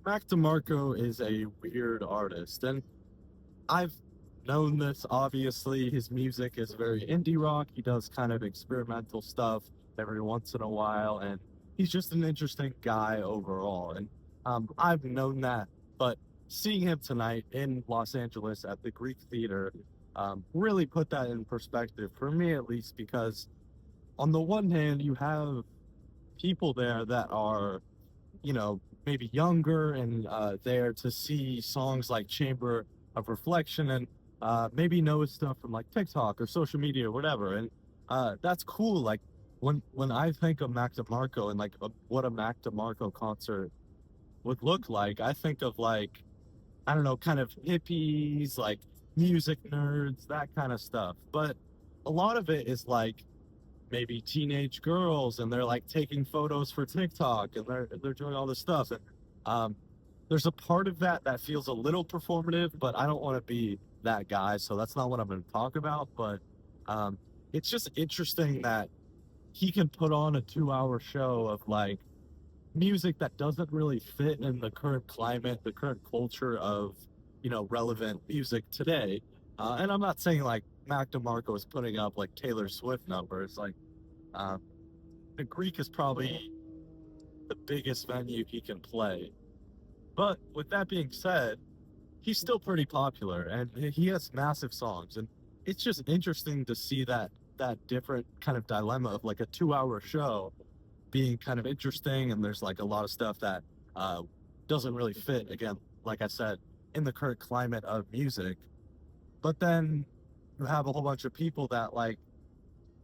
Mac DeMarco is a weird artist, and I've known this. Obviously, his music is very indie rock. He does kind of experimental stuff every once in a while, and he's just an interesting guy overall. And I've known that, but seeing him tonight in Los Angeles at the Greek Theater really put that in perspective for me, at least, because on the one hand, you have people there that are maybe younger and there to see songs like Chamber of Reflection and maybe know stuff from like TikTok or social media or whatever. And that's cool. Like when I think of Mac DeMarco and like what a Mac DeMarco concert would look like, I think of like, I don't know, kind of hippies, like music nerds, that kind of stuff. But a lot of it is like maybe teenage girls and they're like taking photos for TikTok and they're doing all this stuff. And um, there's a part of that that feels a little performative, but I don't want to be that guy, so that's not what I'm going to talk about. But um, it's just interesting that he can put on a 2 hour show of like music that doesn't really fit in the current climate, the current culture of relevant music today. And I'm not saying like Mac DeMarco is putting up like Taylor Swift numbers. Like um, the Greek is probably the biggest venue he can play. But with that being said, he's still pretty popular and he has massive songs. And it's just interesting to see that different kind of dilemma of like a 2 hour show being kind of interesting. And there's like a lot of stuff that uh, doesn't really fit, again, like I said, in the current climate of music. But then you have a whole bunch of people that like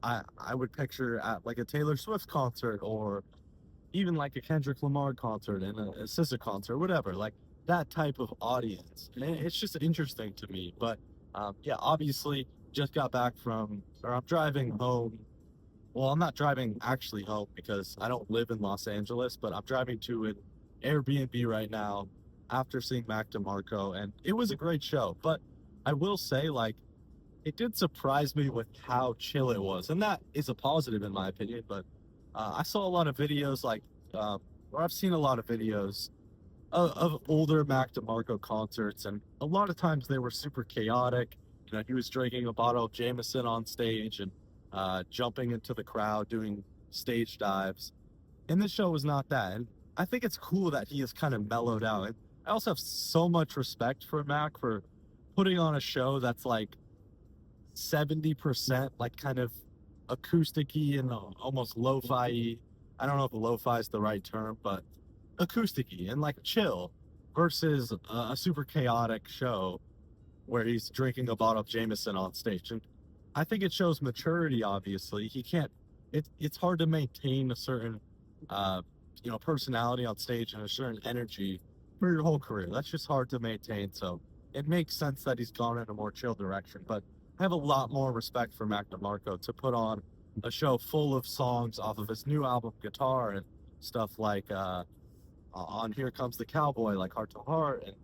I would picture at like a Taylor Swift concert or even like a Kendrick Lamar concert and a SZA concert, whatever, like that type of audience. And it's just interesting to me. But yeah, obviously, just got back from, or I'm driving home. Well, I'm not driving actually home because I don't live in Los Angeles, but I'm driving to an Airbnb right now after seeing Mac DeMarco, and it was a great show. But I will say, like, it did surprise me with how chill it was, and that is a positive in my opinion. But I saw a lot of videos, like, or I've seen a lot of videos of older Mac DeMarco concerts, and a lot of times they were super chaotic. He was drinking a bottle of Jameson on stage and jumping into the crowd, doing stage dives. And this show was not that. And I think it's cool that he has kind of mellowed out. And I also have so much respect for Mac for putting on a show that's like 70% like kind of acousticy and almost lo-fi. I don't know if lo-fi is the right term, but acousticy and like chill versus a super chaotic show where he's drinking a bottle of Jameson on stage. And I think it shows maturity, obviously. He can't, it's hard to maintain a certain, uh, personality on stage and a certain energy for your whole career. That's just hard to maintain. So it makes sense that he's gone in a more chill direction. But I have a lot more respect for Mac DeMarco to put on a show full of songs off of his new album, Guitar, and stuff like on Here Comes the Cowboy, like Heart to Heart, and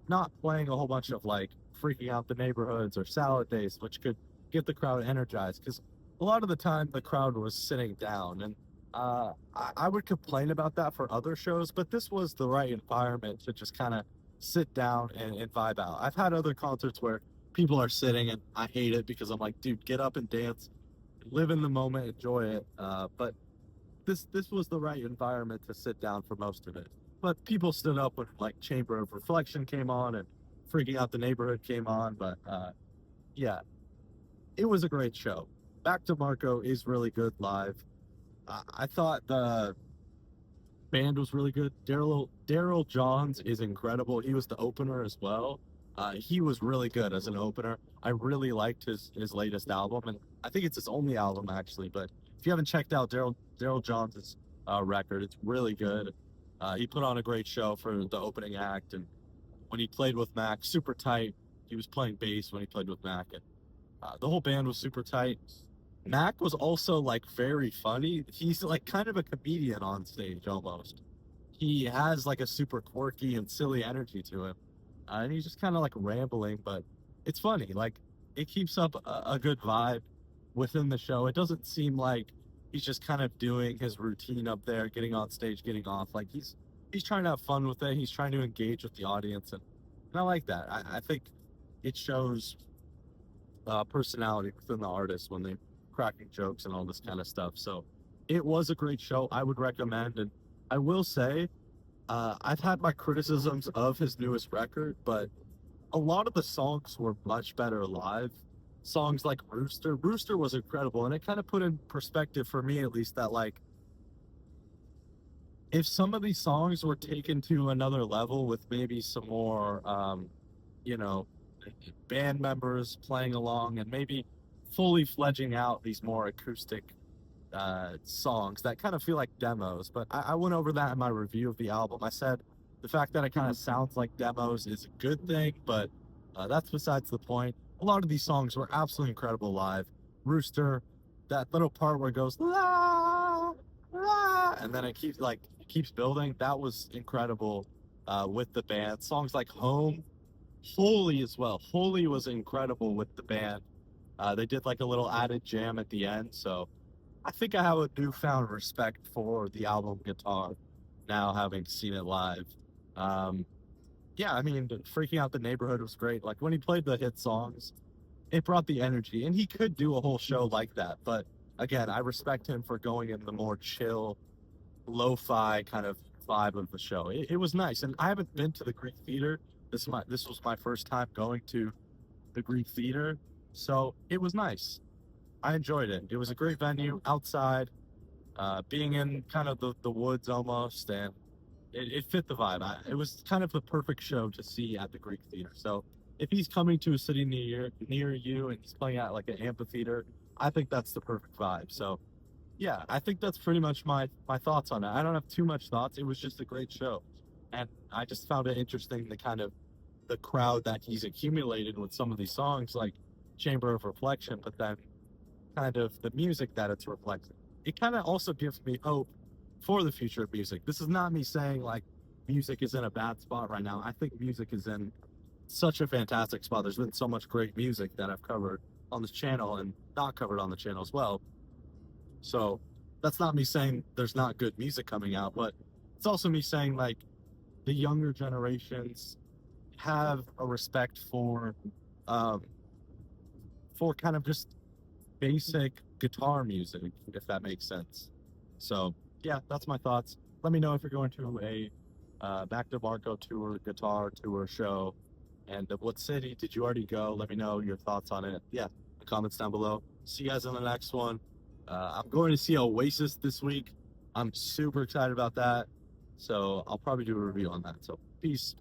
not playing a whole bunch of like freaking out the neighborhoods or salad days, which could get the crowd energized. Because a lot of the time the crowd was sitting down, and I would complain about that for other shows, but this was the right environment to just kind of sit down and vibe out. I've had other concerts where people are sitting, and I hate it because I'm like, dude, get up and dance, live in the moment, enjoy it. But this was the right environment to sit down for most of it. But people stood up when like Chamber of Reflection came on and Freaking Out the Neighborhood came on. But yeah, it was a great show. Back to Marco is really good live. I thought the band was really good. Daryl Johns is incredible. He was the opener as well. He was really good as an opener. I really liked his latest album, and I think it's his only album actually. But if you haven't checked out Daryl Johns' record, it's really good. He put on a great show for the opening act, and when he played with Mac, super tight. He was playing bass when he played with Mac, and the whole band was super tight. Mac was also like very funny. He's like kind of a comedian on stage almost. He has like a super quirky and silly energy to him, and he's just kind of like rambling, but it's funny. Like it keeps up a good vibe within the show. It doesn't seem like he's just kind of doing his routine up there, getting on stage, getting off. Like he's trying to have fun with it. He's trying to engage with the audience, and I like that. I think it shows personality within the artist when they're cracking jokes and all this kind of stuff. So it was a great show. I would recommend, and I will say, I've had my criticisms of his newest record, but a lot of the songs were much better live. Songs like Rooster was incredible, and it kind of put in perspective for me at least that like if some of these songs were taken to another level with maybe some more you know band members playing along and maybe fully fledging out these more acoustic songs that kind of feel like demos. But I went over that in my review of the album. I said the fact that it kind of sounds like demos is a good thing, but that's besides the point. A lot of these songs were absolutely incredible live. Rooster, that little part where it goes la la, and then it keeps building. That was incredible with the band. Songs like Home, Holy as well. Holy was incredible with the band. They did like a little added jam at the end, so I think I have a newfound respect for the album guitar now, having seen it live. Um, yeah, I mean, Freaking Out the Neighborhood was great. Like when he played the hit songs, it brought the energy, and he could do a whole show like that. But again, I respect him for going in the more chill, lo-fi kind of vibe of the show. It was nice, and I haven't been to the Greek Theater. This was my first time going to the Greek Theater, so it was nice. I enjoyed it. It was a great venue outside, being in kind of the woods almost, and it fit the vibe. It was kind of the perfect show to see at the Greek Theater. So if he's coming to a city near you and he's playing at like an amphitheater, I think that's the perfect vibe. So yeah, I think that's pretty much my thoughts on it. I don't have too much thoughts. It was just a great show, and I just found it interesting the kind of the crowd that he's accumulated with some of these songs, like Chamber of Reflection, but then kind of the music that it's reflecting. It kind of also gives me hope for the future of music. This is not me saying like music is in a bad spot right now. I think music is in such a fantastic spot. There's been so much great music that I've covered on this channel and not covered on the channel as well. So that's not me saying there's not good music coming out, but it's also me saying like the younger generations have a respect um, for kind of just basic guitar music, if that makes sense. So yeah, that's my thoughts. Let me know if you're going to a Mac DeMarco tour, guitar tour show, and what city did you already go? Let me know your thoughts on it. Yeah, the comments down below. See you guys on the next one. I'm going to see Oasis this week. I'm super excited about that. So I'll probably do a review on that. So peace.